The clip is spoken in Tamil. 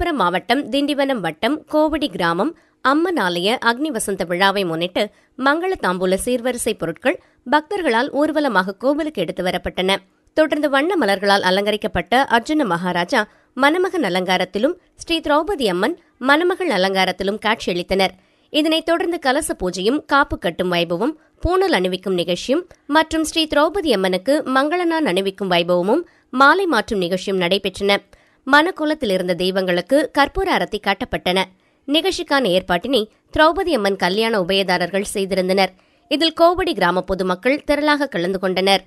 விழுப்புரம் மாவட்டம் திண்டிவனம் வட்டம் கோவடி கிராமம் அம்மன் ஆலய அக்னி வசந்த விழாவை முன்னிட்டு மங்கள தாம்பூல சீர்வரிசை பொருட்கள் பக்தர்களால் ஊர்வலமாக கோவிலுக்கு எடுத்து வரப்பட்டன. தொடர்ந்து வண்ண மலர்களால் அலங்கரிக்கப்பட்ட அர்ஜுன மகாராஜா மணமகன் அலங்காரத்திலும், ஸ்ரீ திரௌபதி அம்மன் மணமகள் அலங்காரத்திலும் காட்சியளித்தனர். இதனைத் தொடர்ந்து கலச பூஜையும், காப்பு கட்டும் வைபவம், பூணூல் அணிவிக்கும் நிகழ்ச்சியும் மற்றும் ஸ்ரீ திரௌபதி அம்மனுக்கு மங்களனான் அணிவிக்கும் வைபவமும், மாலை மாற்றும் நிகழ்ச்சியும் நடைபெற்றன. மணக்கோலத்தில் இருந்த தெய்வங்களுக்கு கற்பூர அரத்தி காட்டப்பட்டன. நிகழ்ச்சிக்கான ஏற்பாட்டினை திரௌபதி அம்மன் கல்யாண உபயதாரர்கள் செய்திருந்தனர். இதில் கோவடி கிராம பொதுமக்கள் திரளாக கலந்து கொண்டனர்.